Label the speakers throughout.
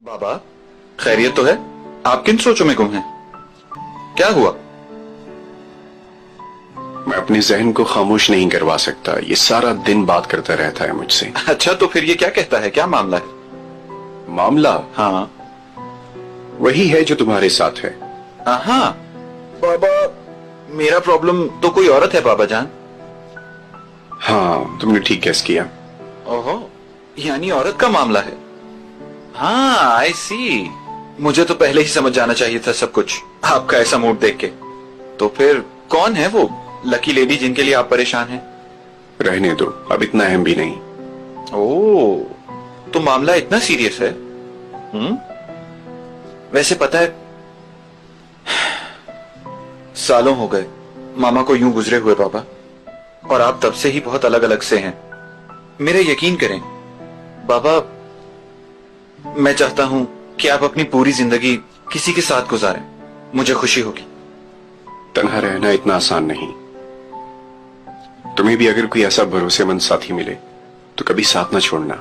Speaker 1: बाबा, खैरियत तो है? आप किन सोचों में गुम हैं? क्या हुआ?
Speaker 2: मैं अपने जहन को खामोश नहीं करवा सकता। ये सारा दिन बात करता रहता है मुझसे।
Speaker 1: अच्छा, तो फिर ये क्या कहता है? क्या मामला है?
Speaker 2: मामला?
Speaker 1: हाँ,
Speaker 2: वही है जो तुम्हारे साथ है।
Speaker 1: हाँ बाबा, मेरा प्रॉब्लम तो कोई औरत है बाबा जान।
Speaker 2: हाँ, तुमने ठीक गेस किया।
Speaker 1: ओहो, यानी औरत का मामला है। हाँ, आई सी। मुझे तो पहले ही समझ जाना चाहिए था सब कुछ, आपका ऐसा मूड देख के। तो फिर कौन है वो लकी लेडी जिनके लिए आप परेशान हैं?
Speaker 2: रहने दो, अब इतना अहम भी नहीं।
Speaker 1: ओह, तो मामला इतना सीरियस है? वैसे पता है, सालों हो गए मामा को यूं गुजरे हुए बाबा, और आप तब से ही बहुत अलग अलग से हैं। मेरे यकीन करें बाबा, मैं चाहता हूं कि आप अपनी पूरी जिंदगी किसी के साथ गुजारें, मुझे खुशी होगी।
Speaker 2: तन्हा रहना इतना आसान नहीं। तुम्हें भी अगर कोई ऐसा भरोसेमंद साथी मिले तो कभी साथ ना छोड़ना।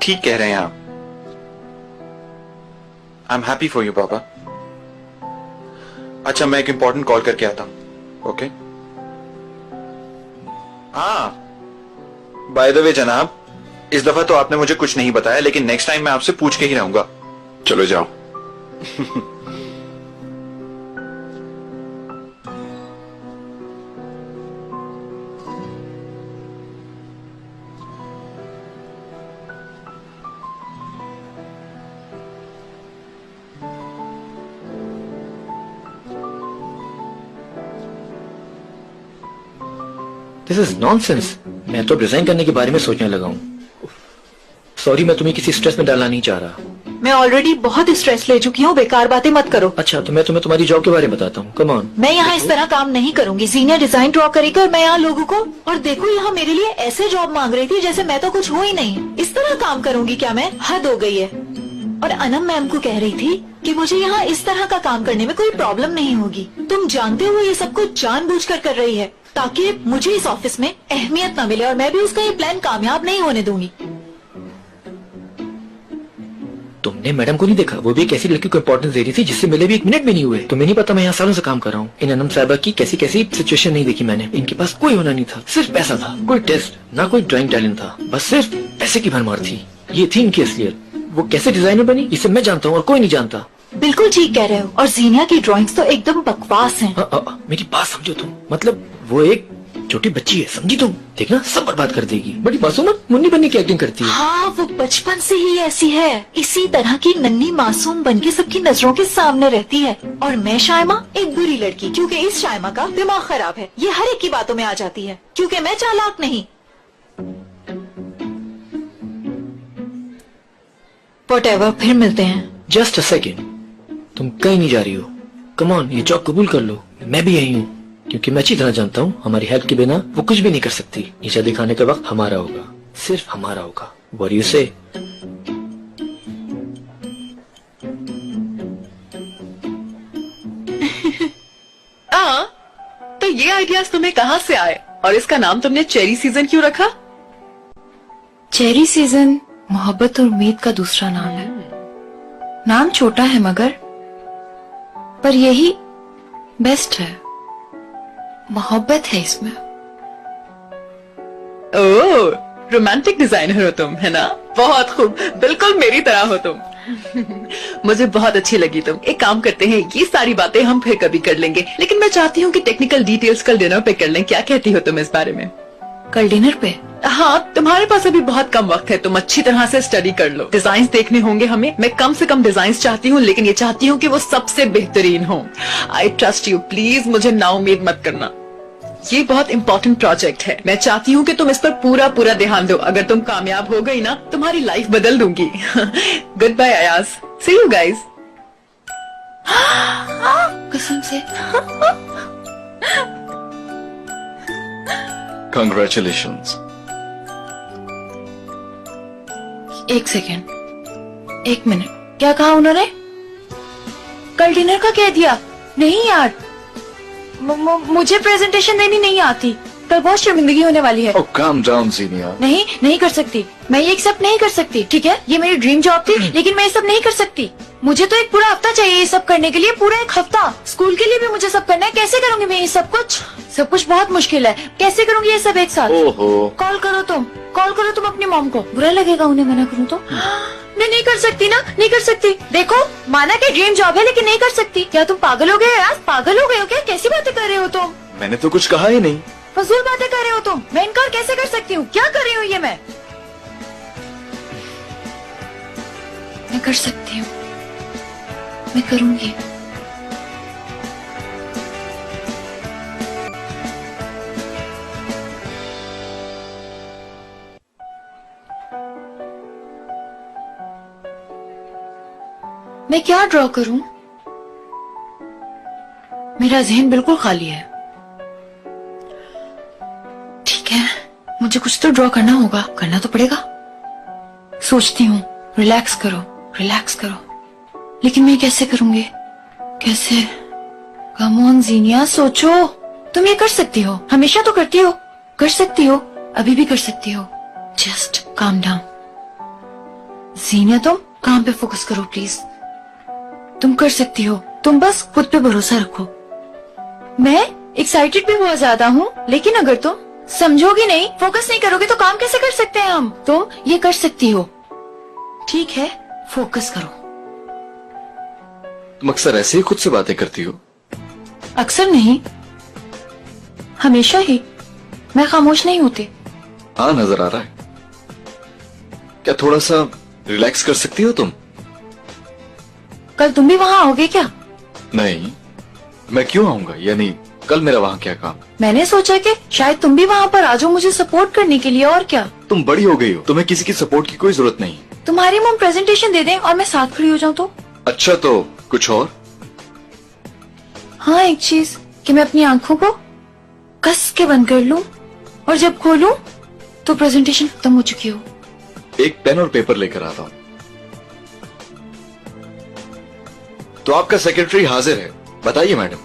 Speaker 1: ठीक कह रहे हैं आप। I am happy for you बाबा। अच्छा, मैं एक इंपॉर्टेंट कॉल करके आता हूं। ओके? हाँ, बाय द वे जनाब, इस दफा तो आपने मुझे कुछ नहीं बताया, लेकिन नेक्स्ट टाइम मैं आपसे पूछ के ही रहूंगा।
Speaker 2: चलो जाओ।
Speaker 3: This is nonsense. मैं तो रिजाइन करने के बारे में सोचने लगा हूँ। सॉरी, मैं तुम्हें किसी स्ट्रेस में डालना नहीं चाह रहा।
Speaker 4: मैं ऑलरेडी बहुत स्ट्रेस ले चुकी हूँ, बेकार बातें मत करो।
Speaker 3: अच्छा, तो मैं तुम्हें तुम्हारी जॉब के बारे में बताता हूँ। Come on.
Speaker 4: मैं यहाँ इस तरह काम नहीं करूंगी। सीनियर डिजाइन ड्रॉ करेगी और मैं यहाँ लोगों को, और देखो यहाँ मेरे लिए ऐसे जॉब मांग रही थी जैसे मैं तो कुछ हूँ ही नहीं। इस तरह काम करूंगी क्या मैं? हद हो गई है। और अनम मैम को कह रही थी कि मुझे यहाँ इस तरह का काम करने में कोई प्रॉब्लम नहीं होगी। तुम जानते हो ये सब कुछ जानबूझकर कर रही है ताकि मुझे इस ऑफिस में अहमियत न मिले, और मैं भी उसका ये प्लान कामयाब नहीं होने दूंगी।
Speaker 3: तुमने मैडम को नहीं देखा? वो भी एक ऐसी लड़की को इम्पोर्टेंस दे रही थी जिससे मिले भी 1 मिनट भी नहीं हुए। तुम्हें नहीं पता मैं यहाँ सालों से काम कर रहा हूँ। इन अनम साहिबा की कैसी कैसी सिचुएशन नहीं देखी मैंने। इनके पास कोई होना नहीं था, सिर्फ पैसा था। कोई टेस्ट ना, कोई ड्राइंग टैलेंट था, बस सिर्फ पैसे की भरमार थी। ये थी इनकी असलियत। वो कैसे डिजाइनर बनी इसे मैं जानता हूँ और कोई नहीं जानता।
Speaker 4: बिल्कुल ठीक कह रहे हो। और जीनिया की ड्राइंग्स तो एकदम बकवास हैं।
Speaker 3: मेरी बात समझो तुम। मतलब वो एक छोटी बच्ची है, समझी तुम? देखना, सब बर्बाद कर देगी। बड़ी मासूम मुन्नी बनने की एक्टिंग करती है।
Speaker 4: हाँ, वो बचपन से ही ऐसी है। इसी तरह की नन्ही मासूम बनके सबकी नजरों के सामने रहती है। और मैं शायमा एक बुरी लड़की, क्योंकि इस शायमा का दिमाग खराब है। ये हर एक की बातों में आ जाती है, क्योंकि मैं चालाक नहीं। व्हाटएवर, फिर मिलते हैं।
Speaker 3: जस्ट अ सेकेंड, तुम कहीं नहीं जा रही हो। कम ऑन, ये जॉब कबूल कर लो। मैं भी यही हूँ, क्योंकि मैं अच्छी तरह जानता हूँ हमारी हेल्प के बिना वो कुछ भी नहीं कर सकती। नीचा दिखाने का वक्त हमारा होगा, सिर्फ हमारा होगा। What do you say?
Speaker 5: तो ये आइडियाज तुम्हें कहाँ से आए? और इसका नाम तुमने चेरी सीजन क्यों रखा?
Speaker 6: चेरी सीजन मोहब्बत और उम्मीद का दूसरा नाम है। नाम छोटा है मगर पर यही बेस्ट है। मोहब्बत है इसमें।
Speaker 5: ओह, रोमांटिक डिजाइनर हो तुम, है ना? बहुत खूब, बिल्कुल मेरी तरह हो तुम। मुझे बहुत अच्छी लगी तुम। एक काम करते हैं, ये सारी बातें हम फिर कभी कर लेंगे, लेकिन मैं चाहती हूँ कि टेक्निकल डिटेल्स कल डिनर पे कर लें। क्या कहती हो तुम इस बारे में?
Speaker 6: कल डिनर पे?
Speaker 5: हाँ, तुम्हारे पास अभी बहुत कम वक्त है। तुम अच्छी तरह से स्टडी कर लो। डिजाइन देखने होंगे हमें। मैं कम से कम डिजाइन चाहती हूँ, लेकिन ये चाहती हूँ कि वो सबसे बेहतरीन हो। आई ट्रस्ट यू, प्लीज मुझे नाउम्मीद मत करना। ये बहुत इंपॉर्टेंट प्रोजेक्ट है। मैं चाहती हूँ कि तुम इस पर पूरा पूरा ध्यान दो। अगर तुम कामयाब हो गई ना, तुम्हारी लाइफ बदल दूंगी। Goodbye Ayaz, see you guys.
Speaker 6: कसम से।
Speaker 1: Congratulations.
Speaker 6: एक सेकेंड, 1 मिनट। क्या कहा उन्होंने? कल डिनर का कह दिया? नहीं यार, मुझे प्रेजेंटेशन देनी नहीं आती। कल बहुत शर्मिंदगी होने वाली है।
Speaker 1: Oh, calm down, जीनिया।
Speaker 6: नहीं, नहीं कर सकती, मैं ये एक्सेप्ट नहीं कर सकती। ठीक है, ये मेरी ड्रीम जॉब थी, लेकिन मैं ये सब नहीं कर सकती। मुझे तो एक पूरा हफ्ता चाहिए ये सब करने के लिए, पूरा एक हफ्ता। स्कूल के लिए भी मुझे सब करना है, कैसे करूंगी मैं ये सब कुछ? सब कुछ बहुत मुश्किल है, कैसे करूंगी ये सब एक साथ?
Speaker 1: ओहो।
Speaker 6: कॉल करो तुम अपनी मॉम को। बुरा लगेगा उन्हें मना करूँ तो? मैं नहीं कर सकती ना, नहीं कर सकती। देखो, माना कि ड्रीम जॉब है, लेकिन नहीं कर सकती। क्या तुम पागल हो गए यार? पागल हो गए हो क्या? कैसी बातें कर रहे हो तुम?
Speaker 1: मैंने तो कुछ कहा ही नहीं।
Speaker 6: फजूल बातें कर रहे हो तुम। मैं इनकार कैसे कर सकती हूँ? क्या कर रही हूँ ये मैं कर सकती हूँ, मैं करूंगी। मैं क्या ड्रॉ करूं? मेरा जहन बिल्कुल खाली है। ठीक है, मुझे कुछ तो ड्रॉ करना होगा, करना तो पड़ेगा। सोचती हूँ, रिलैक्स करो, लेकिन मैं कैसे करूंगी? कैसे? कम ऑन जीनिया, सोचो। तुम ये कर सकती हो, हमेशा तो करती हो, कर सकती हो, अभी भी कर सकती हो। Just calm down. जीनिया, तुम काम पे फोकस करो प्लीज। तुम कर सकती हो, तुम बस खुद पे भरोसा रखो। मैं एक्साइटेड भी बहुत ज्यादा हूँ, लेकिन अगर तुम समझोगी नहीं, फोकस नहीं करोगे तो काम कैसे कर सकते हैं हम? तुम ये कर सकती हो, ठीक है? फोकस करो।
Speaker 1: तुम अक्सर ऐसे ही खुद से बातें करती हो?
Speaker 6: अक्सर नहीं, हमेशा ही। मैं खामोश नहीं होती।
Speaker 1: हाँ, नजर आ रहा है। क्या थोड़ा सा रिलैक्स कर सकती हो तुम?
Speaker 6: कल तुम भी वहाँ आओगे क्या?
Speaker 1: नहीं, मैं क्यों आऊंगा? यानी कल मेरा वहाँ क्या काम?
Speaker 6: मैंने सोचा कि शायद तुम भी वहाँ पर आ जाओ मुझे सपोर्ट करने के लिए, और क्या।
Speaker 1: तुम बड़ी हो गई हो, तुम्हें किसी की सपोर्ट की कोई जरूरत नहीं।
Speaker 6: तुम्हारी मम प्रेजेंटेशन दे दें और मैं साथ खड़ी हो जाऊँ तो?
Speaker 1: अच्छा, तो कुछ और?
Speaker 6: हाँ, एक चीज कि मैं अपनी आंखों को कस के बंद कर लूं और जब खोलूं तो प्रेजेंटेशन खत्म हो चुकी हो।
Speaker 1: एक पेन और पेपर लेकर आता हूँ। तो आपका सेक्रेटरी हाजिर है, बताइए मैडम।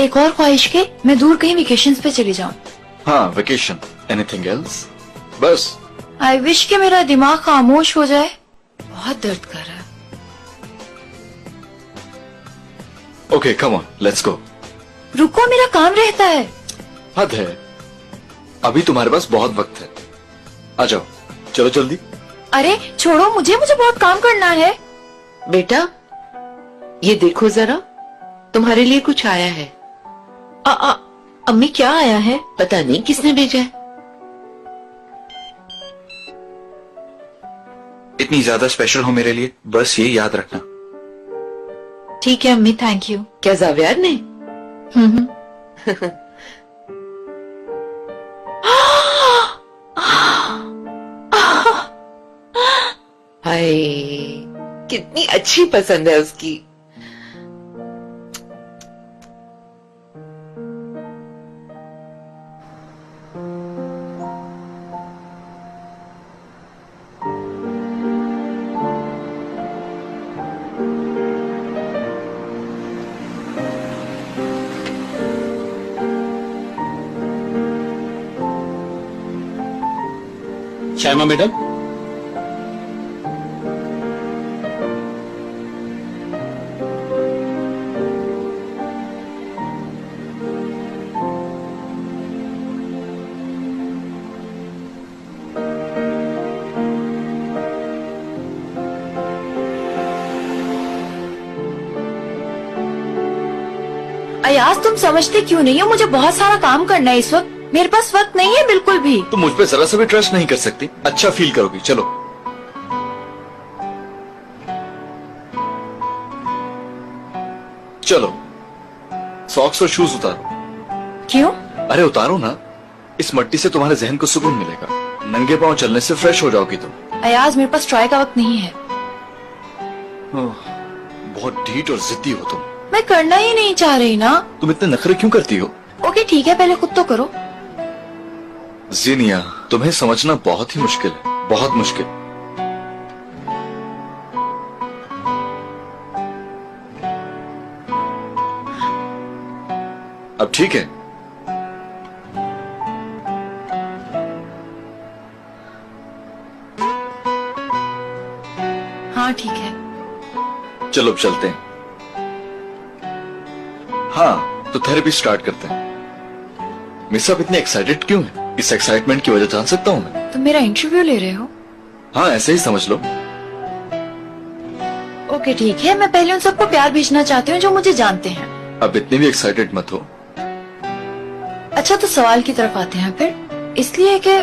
Speaker 6: एक और ख्वाहिश के मैं दूर कहीं वेकेशंस पे चली जाऊं।
Speaker 1: हाँ, वेकेशन। Anything else? बस।
Speaker 6: आई विश कि मेरा दिमाग खामोश हो जाए, बहुत दर्द कर रहा है।
Speaker 1: Okay, come on, let's go.
Speaker 6: रुको, मेरा काम रहता है।
Speaker 1: हद है, अभी तुम्हारे पास बहुत वक्त है। आ जाओ, चलो जल्दी।
Speaker 6: अरे छोड़ो मुझे बहुत काम करना है।
Speaker 7: बेटा, ये देखो जरा, तुम्हारे लिए कुछ आया है।
Speaker 4: अम्मी, क्या आया है?
Speaker 7: पता नहीं किसने भेजा है।
Speaker 1: इतनी ज्यादा स्पेशल हो मेरे लिए, बस ये याद रखना।
Speaker 4: ठीक है अम्मी, थैंक यू।
Speaker 7: क्या जावियार ने? हाय, कितनी अच्छी पसंद है उसकी।
Speaker 8: शायमा मैडम,
Speaker 6: अयाज, तुम समझते क्यों नहीं हो? मुझे बहुत सारा काम करना है इस वक्त, मेरे पास वक्त नहीं है बिल्कुल भी।
Speaker 1: तुम मुझ पे जरा सा भी ट्रस्ट नहीं कर सकती? अच्छा फील करोगी, चलो। चलो, सॉक्स और शूज उतारो।
Speaker 6: क्यों?
Speaker 1: अरे उतारो ना, इस मिट्टी से तुम्हारे जहन को सुकून मिलेगा। नंगे पांव चलने से फ्रेश हो जाओगी तुम।
Speaker 6: अयाज, मेरे पास ट्राई का वक्त नहीं है।
Speaker 1: बहुत ढीठ और जिद्दी हो तुम।
Speaker 6: मैं करना ही नहीं चाह रही ना।
Speaker 1: तुम इतने नखरे क्यों करती हो?
Speaker 6: ओके ठीक है, पहले खुद तो करो।
Speaker 1: जीनिया, तुम्हें समझना बहुत ही मुश्किल है, बहुत मुश्किल। अब ठीक है,
Speaker 6: हाँ ठीक है।
Speaker 1: चलो अब चलते हैं। हाँ तो थेरेपी स्टार्ट करते हैं। मिस आप इतने एक्साइटेड क्यों हैं? इस एक्साइटमेंट की वजह जान सकता हूँ मैं?
Speaker 6: तुम मेरा इंटरव्यू ले रहे हो?
Speaker 1: हाँ ऐसे ही समझ लो।
Speaker 6: ओके ठीक है, मैं पहले उन सबको प्यार भेजना चाहती हूँ जो मुझे जानते हैं।
Speaker 1: अब इतने भी एक्साइटेड मत हो।
Speaker 6: अच्छा तो सवाल की तरफ आते हैं फिर। इसलिए कि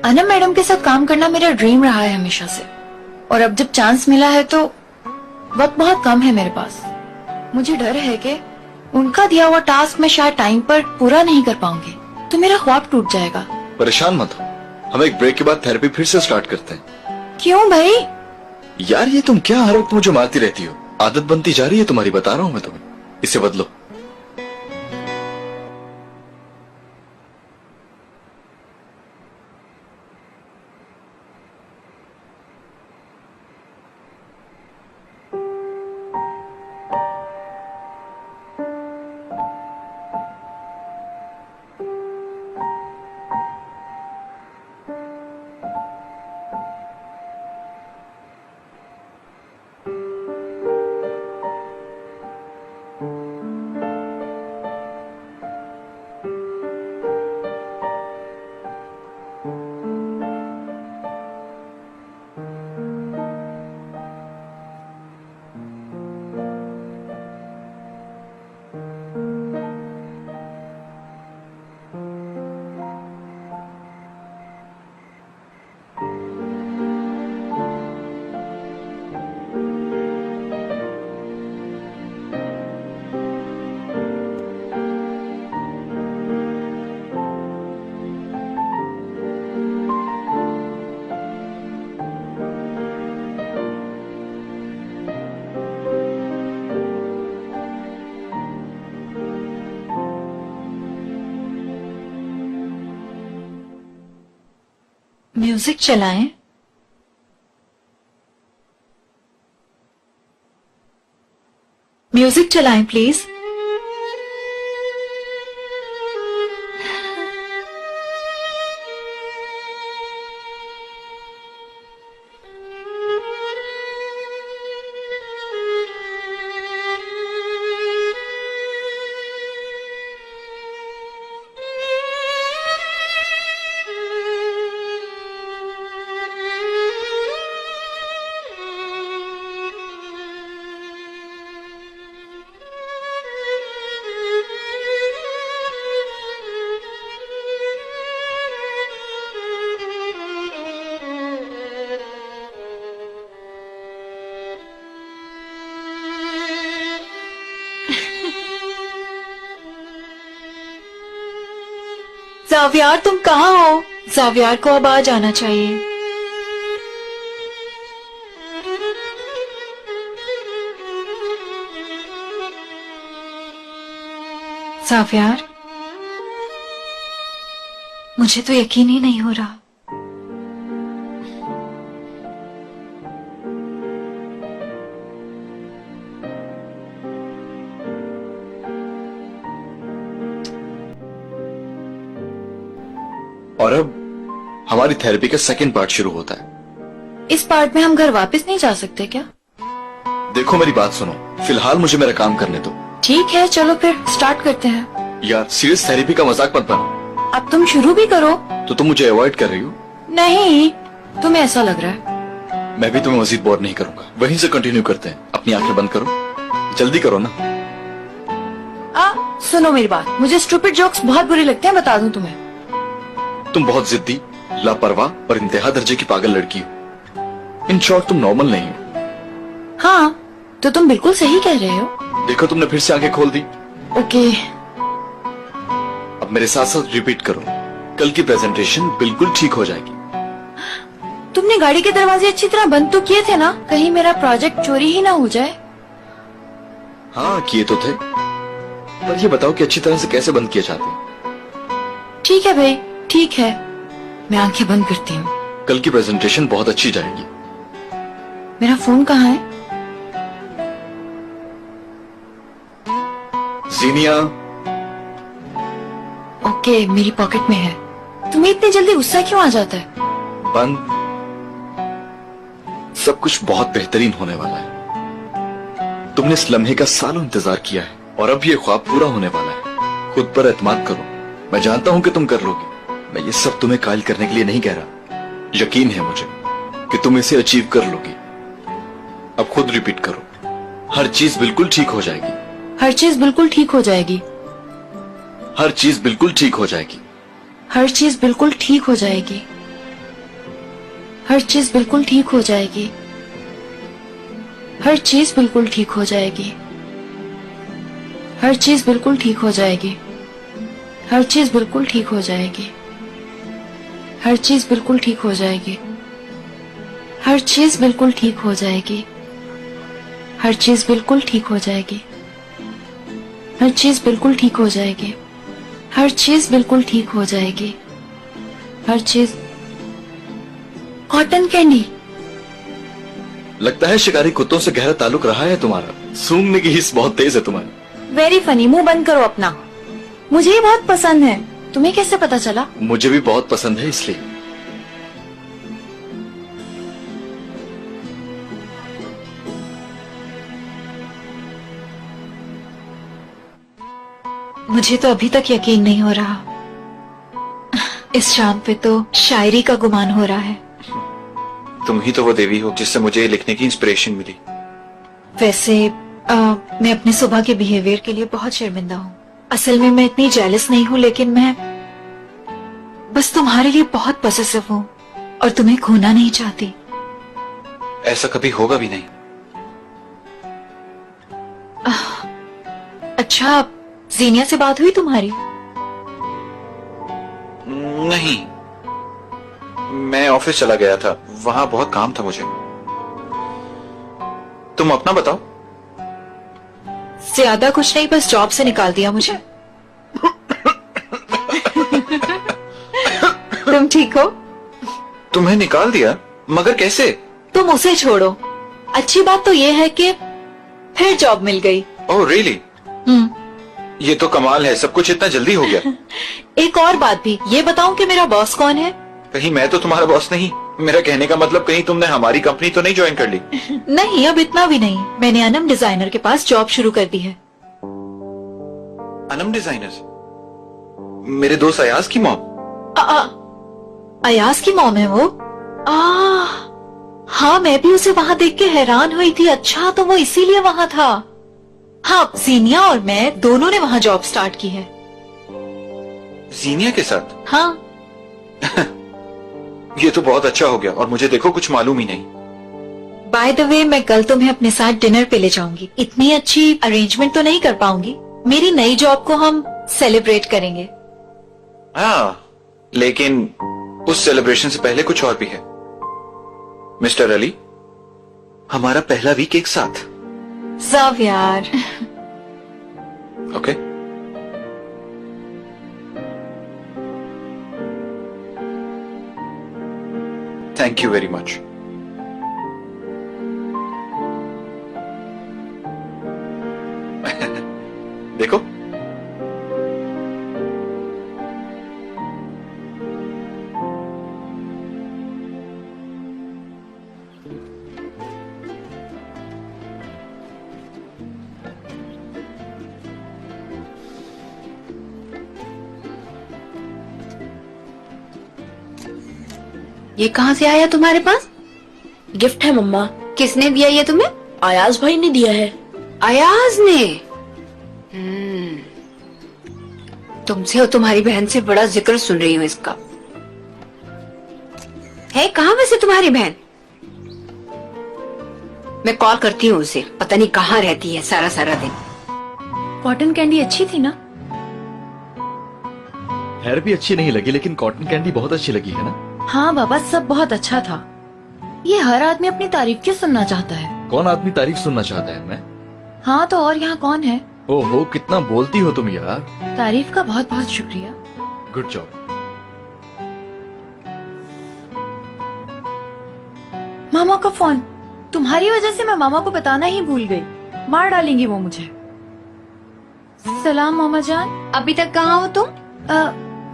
Speaker 6: अनम मैडम के साथ काम करना मेरा ड्रीम रहा है हमेशा से, और अब जब चांस मिला है तो वक्त बहुत कम है मेरे पास। मुझे डर है कि उनका दिया हुआ टास्क मैं शायद टाइम पर पूरा नहीं कर पाऊंगी, तो मेरा ख्वाब टूट जाएगा।
Speaker 1: परेशान मत हो, हम एक ब्रेक के बाद थेरेपी फिर से स्टार्ट करते हैं।
Speaker 6: क्यों भाई?
Speaker 1: यार ये तुम क्या हर वक्त मुझे मारती रहती हो? आदत बनती जा रही है तुम्हारी, बता रहा हूं मैं तुम्हें, इसे बदलो।
Speaker 4: म्यूजिक चलाएं। म्यूजिक चलाएं प्लीज। जावियार तुम कहाँ हो? जावियार को अब आ जाना चाहिए। जावियार, मुझे तो यकीन ही नहीं हो रहा।
Speaker 1: और अब हमारी थेरेपी का सेकंड पार्ट शुरू होता है।
Speaker 6: इस पार्ट में हम घर वापस नहीं जा सकते क्या?
Speaker 1: देखो मेरी बात सुनो, फिलहाल मुझे मेरा काम करने दो।
Speaker 6: ठीक है चलो फिर स्टार्ट करते हैं।
Speaker 1: यार सीरियस थेरेपी का मजाक मत बनो।
Speaker 6: अब तुम शुरू भी करो।
Speaker 1: तो तुम मुझे अवॉइड कर रही हो?
Speaker 6: नहीं, तुम्हें ऐसा लग रहा है।
Speaker 1: मैं भी तुम्हें मजीद बोर नहीं करूंगा, वहीं से कंटिन्यू करते हैं। अपनी आंखें बंद करो, जल्दी करो ना।
Speaker 6: सुनो मेरी बात, मुझे स्टूपिड जोक्स बहुत बुरे लगते हैं, बता दूं तुम्हें।
Speaker 1: तुम बहुत जिद्दी, लापरवाह और इंतहा दर्जे की पागल लड़की हो। इन शॉर्ट तुम नॉर्मल नहीं हो।
Speaker 6: हाँ तो तुम बिल्कुल सही कह रहे हो।
Speaker 1: देखो तुमने फिर से आंखें खोल दी।
Speaker 6: ओके
Speaker 1: अब मेरे साथ साथ रिपीट करो। कल की प्रेजेंटेशन बिल्कुल ठीक हो जाएगी।
Speaker 6: तुमने गाड़ी के दरवाजे अच्छी तरह बंद तो किए थे ना, कहीं मेरा प्रोजेक्ट चोरी ही ना हो जाए।
Speaker 1: हाँ किए तो थे, पर ये बताओ कि अच्छी तरह से कैसे बंद किए जाते हैं?
Speaker 6: ठीक है भाई, ठीक है, मैं आंखें बंद करती हूँ।
Speaker 1: कल की प्रेजेंटेशन बहुत अच्छी जाएगी।
Speaker 6: मेरा फोन कहाँ है?
Speaker 1: जीनिया।
Speaker 6: ओके मेरी पॉकेट में है। तुम्हें इतनी जल्दी गुस्सा क्यों आ जाता है?
Speaker 1: बंद।
Speaker 8: सब कुछ बहुत बेहतरीन होने वाला है। तुमने इस लम्हे का सालों इंतजार किया है और अब ये ख्वाब पूरा होने वाला है। खुद पर एतमाद करो, मैं जानता हूं कि तुम कर लोगे। मैं ये सब तुम्हें कायल करने के लिए नहीं कह रहा, यकीन है मुझे कि तुम इसे अचीव कर लोगी। अब खुद रिपीट करो, हर चीज बिल्कुल ठीक हो जाएगी।
Speaker 6: हर चीज बिल्कुल ठीक हो जाएगी।
Speaker 8: हर चीज बिल्कुल ठीक हो जाएगी।
Speaker 6: हर चीज बिल्कुल ठीक हो जाएगी। हर चीज बिल्कुल ठीक हो जाएगी। हर चीज बिल्कुल ठीक हो जाएगी। हर चीज बिल्कुल ठीक हो जाएगी। हर चीज बिल्कुल ठीक हो जाएगी। हर चीज बिल्कुल ठीक हो जाएगी। हर चीज बिल्कुल ठीक हो जाएगी। हर चीज बिल्कुल ठीक हो जाएगी। हर चीज बिल्कुल ठीक हो जाएगी। हर चीज बिल्कुल ठीक हो जाएगी। हर चीज कॉटन कैंडी।
Speaker 8: लगता है शिकारी कुत्तों से गहरा ताल्लुक रहा है तुम्हारा। सूंघने की हिस्स बहुत तेज है तुम्हारी।
Speaker 6: वेरी फनी, मुंह बंद करो अपना। मुझे ये बहुत पसंद है। तुम्हें कैसे पता चला?
Speaker 8: मुझे भी बहुत पसंद है इसलिए।
Speaker 4: मुझे तो अभी तक यकीन नहीं हो रहा। इस शाम पे तो शायरी का गुमान हो रहा है।
Speaker 1: तुम ही तो वो देवी हो जिससे मुझे लिखने की इंस्पिरेशन मिली।
Speaker 4: वैसे मैं अपने सुबह के बिहेवियर के लिए बहुत शर्मिंदा हूँ। असल में मैं इतनी जेलस नहीं हूँ, लेकिन मैं बस तुम्हारे लिए बहुत पॉसेसिव हूँ और तुम्हें खोना नहीं चाहती।
Speaker 1: ऐसा कभी होगा भी नहीं।
Speaker 4: अच्छा, जीनिया से बात हुई तुम्हारी?
Speaker 1: नहीं, मैं ऑफिस चला गया था, वहां बहुत काम था मुझे। तुम अपना बताओ।
Speaker 4: ज्यादा कुछ नहीं, बस जॉब से निकाल दिया मुझे। तुम ठीक हो?
Speaker 1: तुम्हें निकाल दिया? मगर कैसे?
Speaker 4: तुम उसे छोड़ो। अच्छी बात तो ये है कि फिर जॉब मिल गई।
Speaker 1: Oh really? ये तो कमाल है, सब कुछ इतना जल्दी हो गया।
Speaker 4: एक और बात भी, ये बताऊं कि मेरा बॉस कौन है?
Speaker 1: कहीं मैं तो तुम्हारा बॉस नहीं? मेरा कहने का मतलब कहीं तुमने हमारी कंपनी तो नहीं ज्वाइन कर ली?
Speaker 4: नहीं, अब इतना भी नहीं। मैंने अनम डिजाइनर के पास जॉब शुरू कर दी है।
Speaker 1: अनम डिजाइनर्स? मेरे दोस्त अयाज की मॉम?
Speaker 4: अयाज की मॉम है वो? हाँ, मैं भी उसे वहाँ देख के हैरान हुई थी। अच्छा, तो वो इसीलिए वहाँ था। हाँ, जीनिया और मैं दोनों ने वहाँ जॉब स्टार्ट की है।
Speaker 1: जीनिया के साथ?
Speaker 4: हाँ।
Speaker 1: ये तो बहुत अच्छा हो गया, और मुझे देखो कुछ मालूम ही नहीं।
Speaker 4: बाय द वे, मैं कल तुम्हें अपने साथ डिनर पे ले जाऊंगी। इतनी अच्छी अरेंजमेंट तो नहीं कर पाऊंगी। मेरी नई जॉब को हम सेलिब्रेट करेंगे।
Speaker 1: हाँ, लेकिन उस सेलिब्रेशन से पहले कुछ और भी है। मिस्टर अली, हमारा पहला वीक एक साथ।
Speaker 4: सब यार।
Speaker 1: Okay. Thank you very much. देखो,
Speaker 7: ये कहाँ से आया तुम्हारे पास?
Speaker 6: गिफ्ट है मम्मा।
Speaker 7: किसने दिया ये तुम्हें?
Speaker 6: अयाज भाई ने दिया है।
Speaker 7: अयाज ने? तुमसे और तुम्हारी बहन से बड़ा जिक्र सुन रही हूँ इसका। है कहाँ वैसे तुम्हारी बहन? मैं कॉल करती हूँ उसे, पता नहीं कहाँ रहती है सारा सारा दिन।
Speaker 6: कॉटन कैंडी अच्छी थी ना?
Speaker 8: हेयर भी अच्छी नहीं लगी, लेकिन कॉटन कैंडी बहुत अच्छी लगी है ना?
Speaker 6: हाँ बाबा, सब बहुत अच्छा था। ये हर आदमी अपनी तारीफ क्यों सुनना चाहता है?
Speaker 8: कौन आदमी तारीफ सुनना चाहता है? मैं?
Speaker 6: हाँ तो और यहाँ कौन है?
Speaker 8: ओहो, कितना बोलती हो तुम यार।
Speaker 6: तारीफ का बहुत बहुत शुक्रिया।
Speaker 8: Good job.
Speaker 6: मामा का फोन। तुम्हारी वजह से मैं मामा को बताना ही भूल गई। मार डालेंगी वो मुझे। सलाम मामा जान।
Speaker 7: अभी तक कहाँ हो तुम?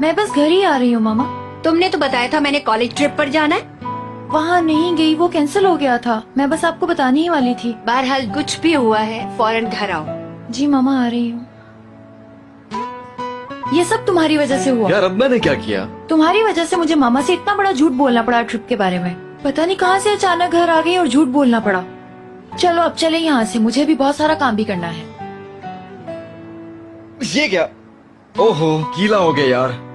Speaker 6: मैं बस घर ही आ रही हूँ मामा।
Speaker 7: तुमने तो बताया था मैंने कॉलेज ट्रिप पर जाना है।
Speaker 6: वहाँ नहीं गई, वो कैंसिल हो गया था। मैं बस आपको बताने ही वाली थी।
Speaker 7: बहरहाल कुछ भी हुआ है फौरन घर आओ।
Speaker 6: जी मामा आ रही हूँ। ये सब तुम्हारी वजह से हुआ।
Speaker 8: यार अब मैंने क्या किया?
Speaker 6: तुम्हारी वजह से मुझे मामा से इतना बड़ा झूठ बोलना पड़ा ट्रिप के बारे में। पता नहीं कहाँ से अचानक घर आ गई और झूठ बोलना पड़ा। चलो अब चले यहाँ से, मुझे भी बहुत सारा काम भी करना है।
Speaker 8: ये क्या? ओहो गीला हो गया यार।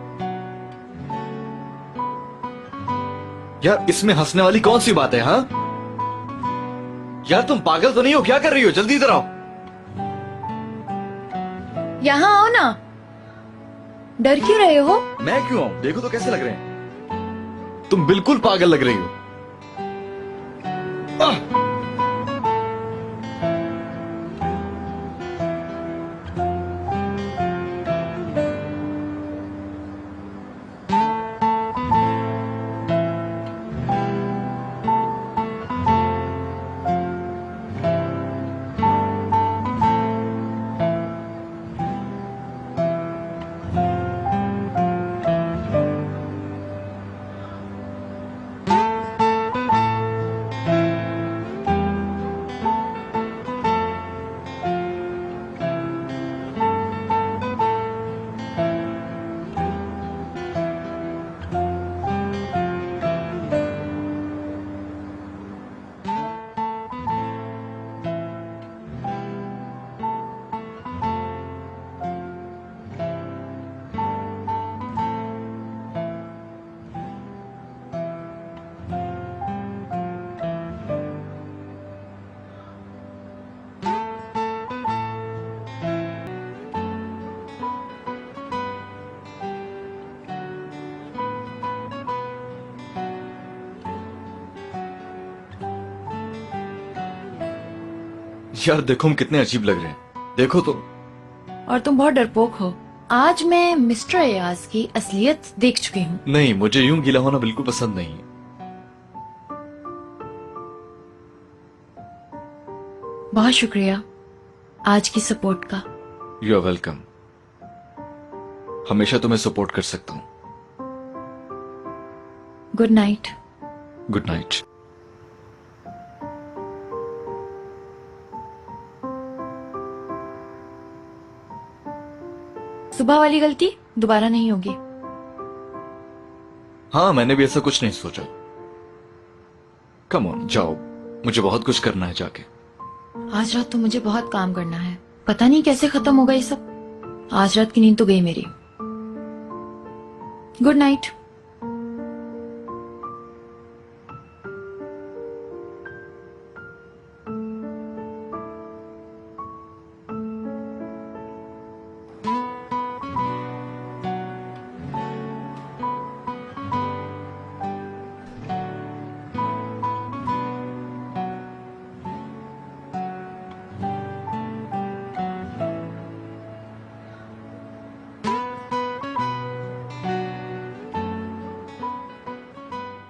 Speaker 8: यार इसमें हंसने वाली कौन सी बात है? हाँ यार तुम पागल तो नहीं हो? क्या कर रही हो? जल्दी इधर आओ।
Speaker 6: यहाँ आओ ना। डर क्यों रहे हो?
Speaker 8: मैं क्यों आऊं? देखो तो कैसे लग रहे हैं। तुम बिल्कुल पागल लग रही हो। आह! यार देखो हम कितने अजीब लग रहे हैं, देखो तो।
Speaker 6: और तुम बहुत डरपोक हो। आज मैं मिस्टर अयाज की असलियत देख चुकी हूँ।
Speaker 8: नहीं, मुझे यूं गीला होना बिल्कुल पसंद नहीं है।
Speaker 6: बहुत शुक्रिया आज की सपोर्ट का।
Speaker 8: You are welcome. हमेशा तुम्हें सपोर्ट कर सकता हूँ।
Speaker 6: Good night.
Speaker 8: Good night.
Speaker 6: सुबह वाली गलती दोबारा नहीं होगी।
Speaker 8: हाँ मैंने भी ऐसा कुछ नहीं सोचा। कम ऑन जाओ, मुझे बहुत कुछ करना है जाके।
Speaker 6: आज रात तो मुझे बहुत काम करना है, पता नहीं कैसे खत्म होगा ये सब। आज रात की नींद तो गई मेरी। Good night.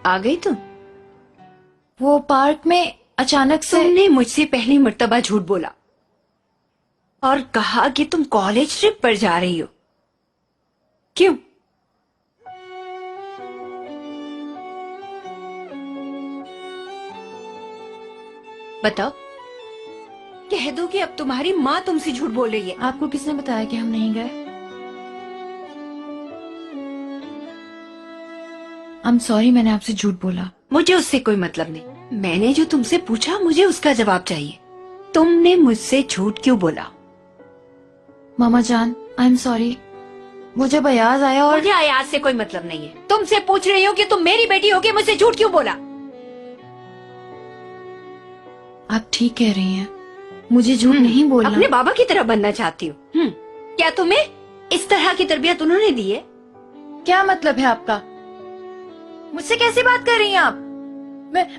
Speaker 7: आ गई तुम?
Speaker 6: वो पार्क में अचानक से
Speaker 7: तुमने मुझसे पहली मर्तबा झूठ बोला और कहा कि तुम कॉलेज ट्रिप पर जा रही हो। क्यों? बताओ। कह दो कि अब तुम्हारी माँ तुमसे झूठ बोल रही है।
Speaker 6: आपको किसने बताया कि हम नहीं गए? आई एम सॉरी, मैंने आपसे झूठ बोला।
Speaker 7: मुझे उससे कोई मतलब नहीं। मैंने जो तुमसे पूछा मुझे उसका जवाब चाहिए। तुमने मुझसे झूठ क्यों बोला?
Speaker 6: मामा जान आई एम सॉरी। वो जब अयाज आया और
Speaker 7: मुझे अयाज से कोई मतलब नहीं है। तुमसे पूछ रही हूँ कि तुम मेरी बेटी हो के मुझसे झूठ क्यों बोला?
Speaker 6: आप ठीक कह रही हैं, मुझे झूठ नहीं बोलना।
Speaker 7: अपने बाबा की तरह बनना चाहती हो? क्या तुम्हें इस तरह की तरबियत उन्होंने दी है?
Speaker 6: क्या मतलब है आपका? मुझसे कैसे बात कर रही हैं आप?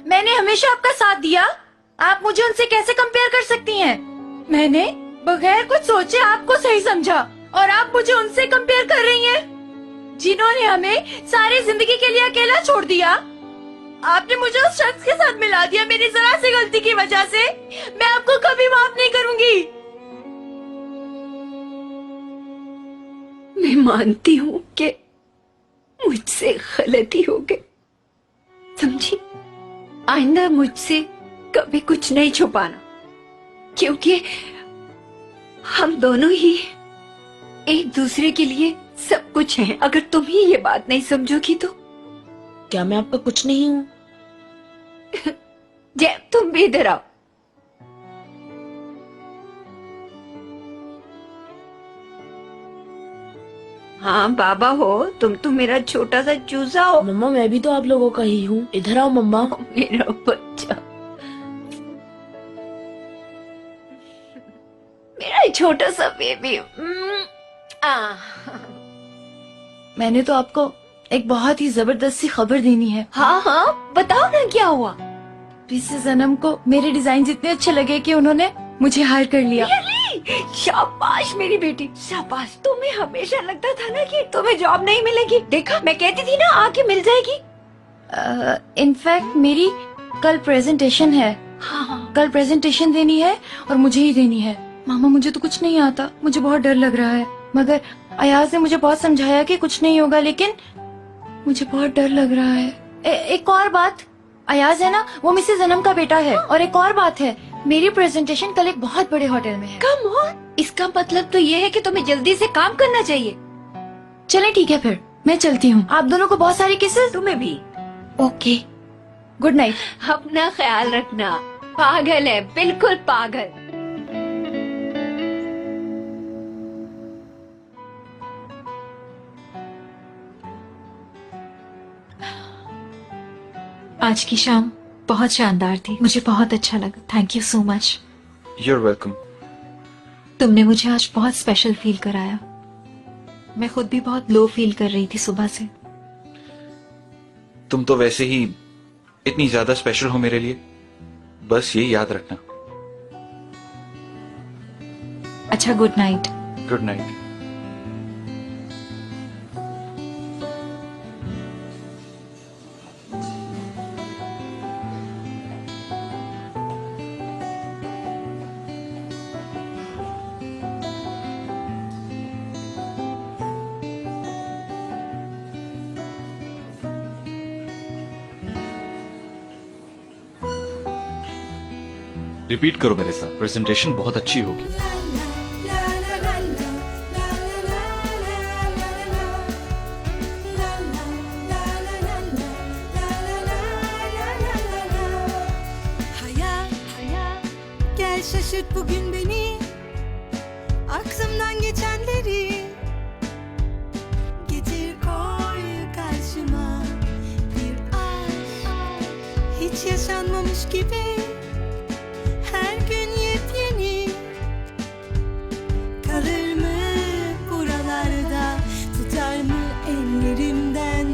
Speaker 6: मैंने हमेशा आपका साथ दिया। आप मुझे उनसे कैसे कंपेयर कर सकती हैं? मैंने बगैर कुछ सोचे आपको सही समझा और आप मुझे उनसे कंपेयर कर रही हैं जिन्होंने हमें सारी जिंदगी के लिए अकेला छोड़ दिया। आपने मुझे उस शख्स के साथ मिला दिया मेरी जरा सी गलती की वजह से। मैं आपको कभी माफ नहीं करूंगी।
Speaker 7: मैं मानती हूँ कि मुझसे गलती हो गई, समझी? आइंदा मुझसे कभी कुछ नहीं छुपाना, क्योंकि हम दोनों ही एक दूसरे के लिए सब कुछ हैं। अगर तुम ही ये बात नहीं समझोगी तो
Speaker 9: क्या मैं आपका कुछ नहीं हूँ?
Speaker 7: जैब, तुम भी इधर आओ। हाँ बाबा हो, तुम तो मेरा छोटा सा चूजा हो।
Speaker 9: मम्मा मैं भी तो आप लोगों का ही हूँ। इधर आओ मम्मा।
Speaker 7: मेरा बच्चा, मेरा छोटा सा बेबी।
Speaker 6: मैंने तो आपको एक बहुत ही जबरदस्त सी खबर देनी है।
Speaker 7: हाँ हाँ बताओ ना, क्या हुआ?
Speaker 6: मिसेस अनम को मेरे डिजाइन इतने अच्छे लगे कि उन्होंने मुझे हायर कर लिया।
Speaker 7: शाबाश मेरी बेटी, शाबाश। तुम्हें हमेशा लगता था ना कि तुम्हें जॉब नहीं मिलेगी। देखा, मैं कहती थी ना आके मिल जाएगी।
Speaker 6: इनफैक्ट मेरी कल प्रेजेंटेशन है।
Speaker 7: हाँ।
Speaker 6: कल प्रेजेंटेशन देनी है और मुझे ही देनी है। मामा मुझे तो कुछ नहीं आता, मुझे बहुत डर लग रहा है। मगर अयाज ने मुझे बहुत समझाया कि कुछ नहीं होगा, लेकिन मुझे बहुत डर लग रहा है। एक और बात, अयाज है ना, वो मिसेस अनम का बेटा है। और एक और बात है, मेरी प्रेजेंटेशन कल एक बहुत बड़े होटल में है।
Speaker 7: कम ऑन, इसका मतलब तो ये है कि तुम्हें जल्दी से काम करना चाहिए।
Speaker 6: चले ठीक है, फिर मैं चलती हूँ। आप दोनों को बहुत सारी किसेस।
Speaker 7: तुम्हें भी।
Speaker 6: Okay, good night.
Speaker 7: अपना ख्याल रखना। पागल है, बिल्कुल पागल।
Speaker 4: आज की शाम बहुत शानदार थी, मुझे बहुत अच्छा लगा। Thank you so much.
Speaker 1: You're welcome.
Speaker 4: तुमने मुझे आज बहुत स्पेशल फील कराया। मैं खुद भी बहुत लो फील कर रही थी सुबह से।
Speaker 1: तुम तो वैसे ही इतनी ज्यादा स्पेशल हो मेरे लिए, बस ये याद रखना।
Speaker 4: अच्छा, good night.
Speaker 1: Good night.
Speaker 8: Repeat करो मेरे साथ, प्रेजेंटेशन बहुत अच्छी होगी।
Speaker 10: Gel şaşırt bugün beni, aklımdan geçenleri getir koy karşıma. Bir aşk hiç yaşanmamış gibi, her gün yepyeni. Kalır mı buralarda, tutar mı ellerimden,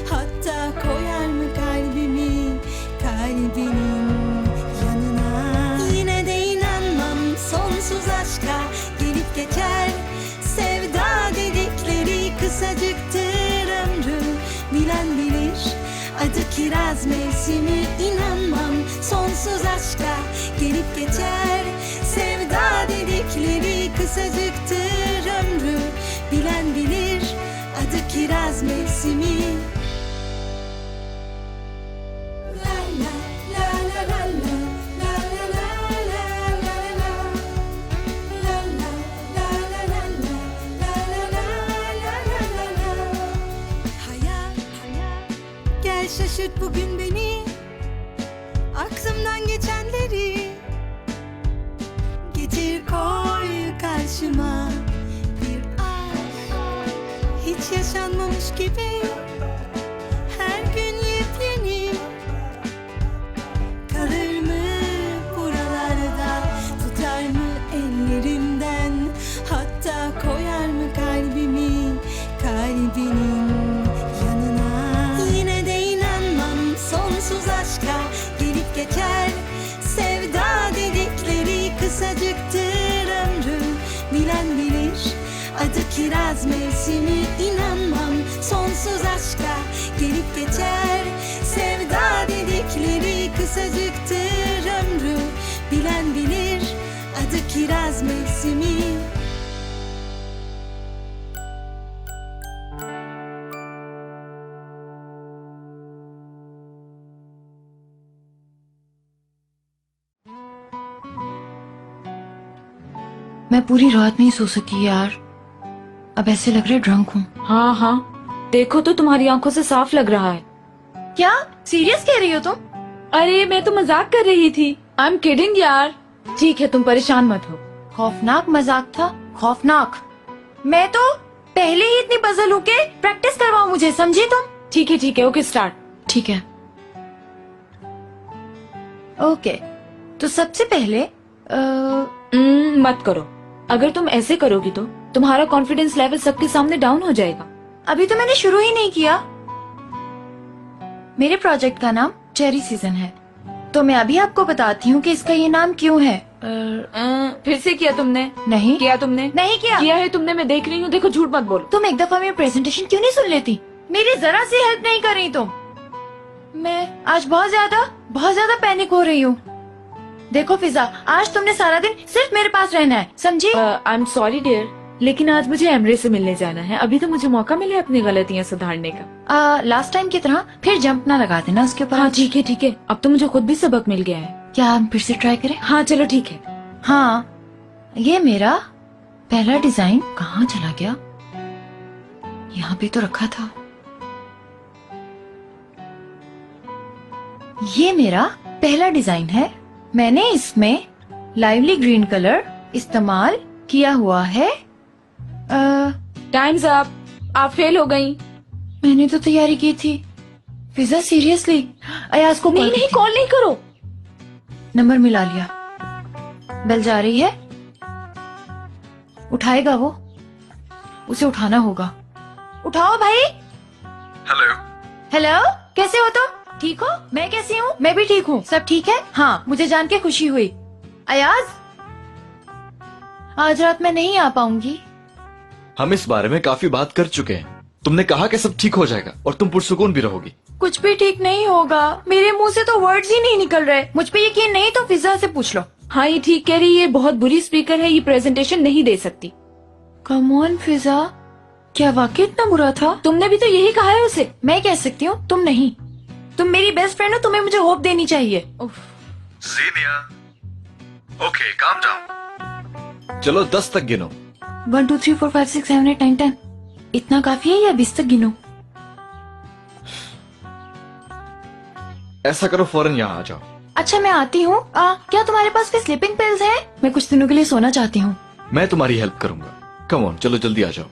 Speaker 10: hatta koyar mı kalbimi kalbinin yanına. Yine de inanmam sonsuz aşka, gelip geçer sevda dedikleri, kısacıktır ömrü, bilen bilir. Adı kiraz mevsimi, inanmam sonsuz aşka, gelip geçer sevda dedikleri, kısacıktır ömrü, bilen bilir. Adı kiraz mevsimi. La la la la la la. La la la la la la. La la la la la la. La la la la la la. Hayat, gel şaşırt bugün beni, aklımdan geçenleri getir koy karşıma. Bir aşk hiç yaşanmamış gibi, her gün yepyeni. Kalır mı buralarda, tutar mı ellerimden, hatta koyar mı kalbimi kalbinin yanına. Yine de inanmam sonsuz aşka, gelip geçer sevda dedikleri, kısacıktır ömrü, bilen bilir. Adı kiraz mevsimi, inanmam sonsuz aşka, gelip geçer sevda dedikleri, kısacıktır ömrü, bilen bilir. Adı kiraz mevsimi.
Speaker 6: मैं पूरी रात नहीं सो सकी यार। अब ऐसे लग रहा है ड्रंक हूँ।
Speaker 9: हाँ हाँ, देखो तो तुम्हारी आंखों से साफ लग रहा है।
Speaker 6: क्या सीरियस कह रही हो तुम?
Speaker 9: अरे मैं तो मजाक कर रही थी। आई एम किडिंग यार। ठीक है, तुम परेशान मत हो।
Speaker 6: खौफनाक मजाक था, खौफनाक। मैं तो पहले ही इतनी पजल हूँ के प्रैक्टिस करवाओ मुझे, समझी तुम?
Speaker 9: ठीक है, ओके स्टार्ट।
Speaker 6: ठीक है ओके। तो सबसे पहले
Speaker 9: मत करो। अगर तुम ऐसे करोगी तो तुम्हारा कॉन्फिडेंस लेवल सबके सामने डाउन हो जाएगा।
Speaker 6: अभी तो मैंने शुरू ही नहीं किया। मेरे प्रोजेक्ट का नाम चेरी सीजन है, तो मैं अभी आपको बताती हूँ कि इसका ये नाम क्यों है।
Speaker 9: फिर से किया तुमने?
Speaker 6: नहीं
Speaker 9: किया तुमने?
Speaker 6: नहीं किया।
Speaker 9: किया है तुमने, मैं देख रही हूँ। देखो झूठ मत बोलो।
Speaker 6: तुम एक दफा मेरी प्रेजेंटेशन क्यों नहीं सुन लेती? मेरी जरा सी हेल्प नहीं कर रही तुम। मैं आज बहुत ज्यादा पैनिक हो रही हूँ। देखो फिजा, आज तुमने सारा दिन सिर्फ मेरे पास रहना है, समझी?
Speaker 9: आई एम सॉरी डियर, लेकिन आज मुझे एमरे से मिलने जाना है। अभी तो मुझे मौका मिले अपनी गलतियाँ सुधारने का।
Speaker 6: लास्ट टाइम की तरह फिर जंप ना लगा देना उसके ऊपर।
Speaker 9: हाँ ठीक है। अब तो मुझे खुद भी सबक मिल गया है।
Speaker 6: क्या हम फिर से ट्राई करें?
Speaker 9: हाँ चलो ठीक है।
Speaker 6: हाँ, ये मेरा पहला डिजाइन कहाँ चला गया? यहाँ पे तो रखा था। ये मेरा पहला डिजाइन है। मैंने इसमें लाइवली ग्रीन कलर इस्तेमाल किया हुआ है।
Speaker 9: टाइम्स अप, आप फेल हो गई।
Speaker 6: मैंने तो तैयारी की थी। फिजा सीरियसली, अयाज को
Speaker 9: नहीं कॉल नहीं करो।
Speaker 6: नंबर मिला लिया। बेल जा रही है, उठाएगा वो? उसे उठाना होगा। उठाओ भाई। हेलो, कैसे हो तुम? ठीक हो? मैं कैसी हूँ? मैं भी ठीक हूँ। सब ठीक है? हाँ, मुझे जान के खुशी हुई। अयाज, आज रात मैं नहीं आ पाऊंगी।
Speaker 8: हम इस बारे में काफी बात कर चुके हैं। तुमने कहा कि सब ठीक हो जाएगा और तुम पुरसुकून भी रहोगी।
Speaker 6: कुछ भी ठीक नहीं होगा। मेरे मुंह से तो वर्ड्स ही नहीं निकल रहे। मुझ पे यकीन नहीं तो फिजा से पूछ लो।
Speaker 9: हाँ ये ठीक कह रही है, बहुत बुरी स्पीकर है, ये प्रेजेंटेशन नहीं दे सकती।
Speaker 6: कम ऑन फिजा, क्या वाकई इतना बुरा था?
Speaker 9: तुमने भी तो यही कहा है उसे।
Speaker 6: मैं कह सकती हूँ, तुम नहीं। तुम मेरी बेस्ट फ्रेंड हो, तुम्हें मुझे होप देनी चाहिए।
Speaker 8: Okay, calm down. चलो 10 तक गिनो।
Speaker 6: 1 2 3 4 5 6 7 8 9 10। इतना काफी है या 20 तक गिनो?
Speaker 8: ऐसा करो, फौरन यहाँ आ जाओ।
Speaker 6: अच्छा मैं आती हूँ। क्या तुम्हारे पास भी स्लीपिंग पिल्स है? मैं कुछ दिनों के लिए सोना चाहती हूँ।
Speaker 8: मैं तुम्हारी हेल्प करूंगा। कम ऑन, चलो जल्दी आ जाओ।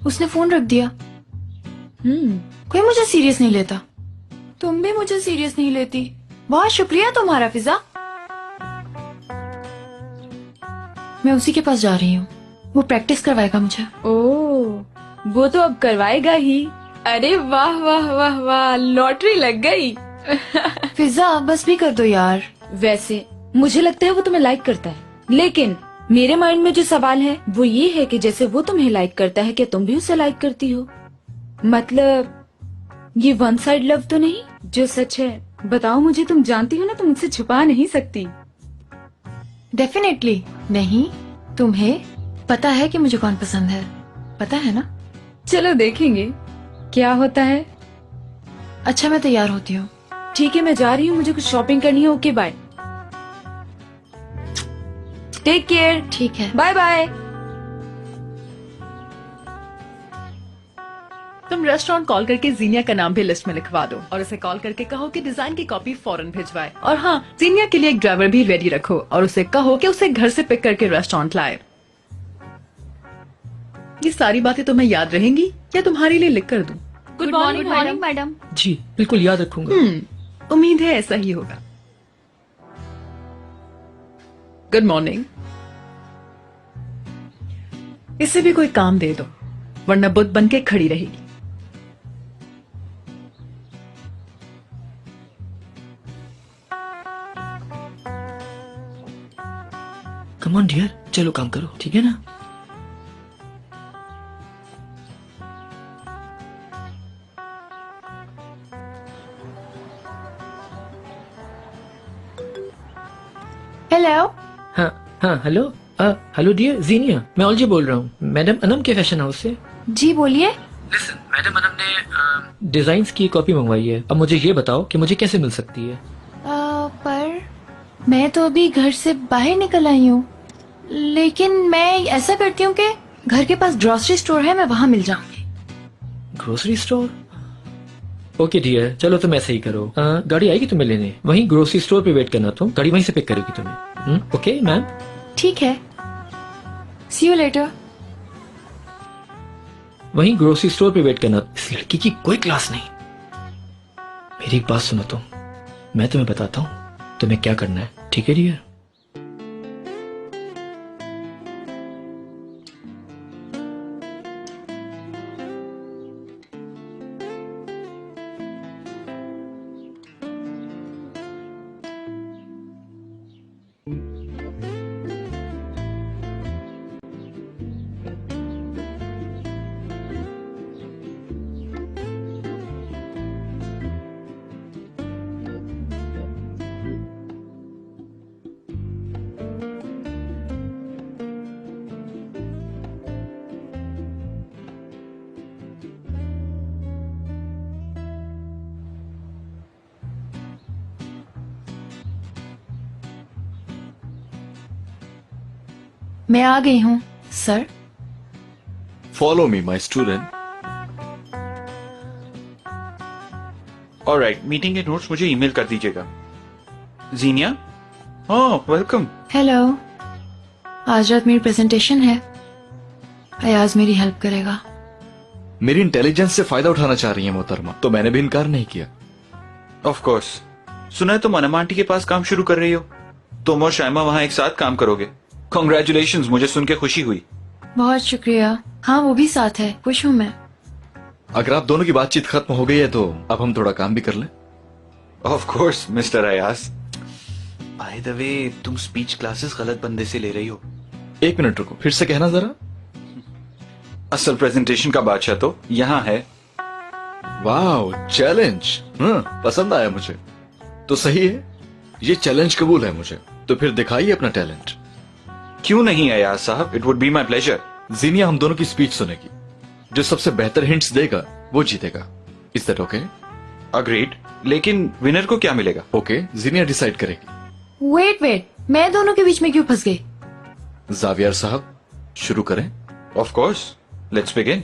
Speaker 6: उसने फोन रख दिया। कोई मुझे सीरियस नहीं लेता। तुम भी मुझे सीरियस नहीं लेती। बहुत शुक्रिया तुम्हारा फिजा। मैं उसी के पास जा रही हूँ, वो प्रैक्टिस करवाएगा मुझे।
Speaker 9: ओह, वो तो अब करवाएगा ही। अरे वाह वाह वाह वाह, लॉटरी लग गई।
Speaker 6: फिजा बस भी कर दो यार।
Speaker 9: वैसे मुझे लगता है वो तुम्हें लाइक करता है, लेकिन मेरे माइंड में जो सवाल है वो ये है कि जैसे वो तुम्हें लाइक करता है, क्या तुम भी उसे लाइक करती हो? मतलब ये वन साइड लव तो नहीं? जो सच है बताओ मुझे, तुम जानती हो ना, तुम मुझसे छुपा नहीं सकती।
Speaker 6: डेफिनेटली नहीं। तुम्हें पता है कि मुझे कौन पसंद है, पता है ना?
Speaker 9: चलो देखेंगे क्या होता है।
Speaker 6: अच्छा मैं तैयार होती हूँ।
Speaker 9: ठीक है, मैं जा रही हूँ, मुझे कुछ शॉपिंग करनी है। Okay bye, take care.
Speaker 6: ठीक है,
Speaker 9: बाय बाय।
Speaker 5: तुम रेस्टोरेंट कॉल करके जीनिया का नाम भी लिस्ट में लिखवा दो और उसे कॉल करके कहो कि डिजाइन की कॉपी फौरन भिजवाए। और हाँ, जीनिया के लिए एक ड्राइवर भी रेडी रखो और उसे कहो कि उसे घर से पिक करके रेस्टोरेंट लाए। ये सारी बातें तुम्हें याद रहेंगी या तुम्हारे लिए लिख कर दूं?
Speaker 9: Good morning
Speaker 6: madam.
Speaker 3: जी बिल्कुल याद रखूंगा।
Speaker 5: उम्मीद है ऐसा ही होगा। Good morning. इसे भी कोई काम दे दो, वरना बुत बन के खड़ी रहेगी।
Speaker 3: कम ऑन डियर, चलो काम करो, ठीक है ना?
Speaker 6: हेलो।
Speaker 3: हाँ हेलो। हेलो डियर जीनिया, मैं ऑलजी बोल रहा हूँ, मैडम अनम के फैशन हाउस से।
Speaker 6: जी बोलिए।
Speaker 3: लिसन, मैडम अनम ने डिजाइन्स की कॉपी मंगवाई है। अब मुझे ये बताओ कि मुझे कैसे मिल सकती है?
Speaker 6: पर मैं तो अभी घर से बाहर निकल आई हूँ, लेकिन मैं ऐसा करती हूँ कि घर के पास ग्रोसरी स्टोर है, मैं वहाँ मिल जाऊंगी।
Speaker 3: Grocery store? ओके डियर, चलो तुम ऐसे ही करो। गाड़ी आएगी तुम्हें लेने, वहीं ग्रोसरी स्टोर पे वेट करना, तुम गाड़ी वहीं से पिक करेगी तुम्हें। Okay ma'am?
Speaker 6: ठीक है, सी यू लेटर।
Speaker 3: वहीं ग्रोसरी स्टोर पे वेट करना। इस लड़की की कोई क्लास नहीं। मेरी एक बात सुनो तुम, मैं तुम्हें बताता हूँ तुम्हें क्या करना है, ठीक है डियर?
Speaker 6: मैं आ गई हूँ sir.
Speaker 8: Follow me my student.
Speaker 1: Alright, meeting के नोट्स मुझे ईमेल कर दीजिएगा। जीनिया, ओह वेलकम।
Speaker 6: हेलो, आज रात मेरी प्रेजेंटेशन है, अयाज मेरी हेल्प करेगा।
Speaker 8: मेरी इंटेलिजेंस से फायदा उठाना चाह रही है मोहतरमा, तो मैंने भी इनकार नहीं किया।
Speaker 1: ऑफ कोर्स, सुना है तुम अनमा आंटी के पास काम शुरू कर रही हो। तुम और शाइमा वहां एक साथ काम करोगे। कॉन्ग्रेचुलेशंस, मुझे सुन के खुशी हुई।
Speaker 6: बहुत शुक्रिया। हाँ, वो भी साथ है, खुश हूँ मैं।
Speaker 8: अगर आप दोनों की बातचीत खत्म हो गई है तो अब हम थोड़ा काम भी कर लें।
Speaker 1: Of course mister Ayaz. By the way, तुम स्पीच क्लासेस गलत बंदे से ले रही हो।
Speaker 8: एक मिनट रुको, फिर से कहना जरा।
Speaker 1: असल प्रेजेंटेशन का बादशाह तो यहाँ है।
Speaker 8: वाह, चैलेंज। पसंद आया मुझे। तो सही है, ये चैलेंज कबूल है मुझे। तो फिर दिखाइए अपना टैलेंट।
Speaker 1: क्यों नहीं Ayaz sahab, it would be my pleasure.
Speaker 8: जीनिया हम दोनों की स्पीच सुनेगी। जो सबसे बेहतर हिंट्स देगा वो जीतेगा। Is that okay?
Speaker 1: अग्रीड, लेकिन विनर को क्या मिलेगा?
Speaker 8: ओके, जीनिया डिसाइड करेगी।
Speaker 6: वेट, मैं दोनों के बीच में क्यों फंस गई?
Speaker 8: जावियर साहब, शुरू करें।
Speaker 1: Of course, let's begin.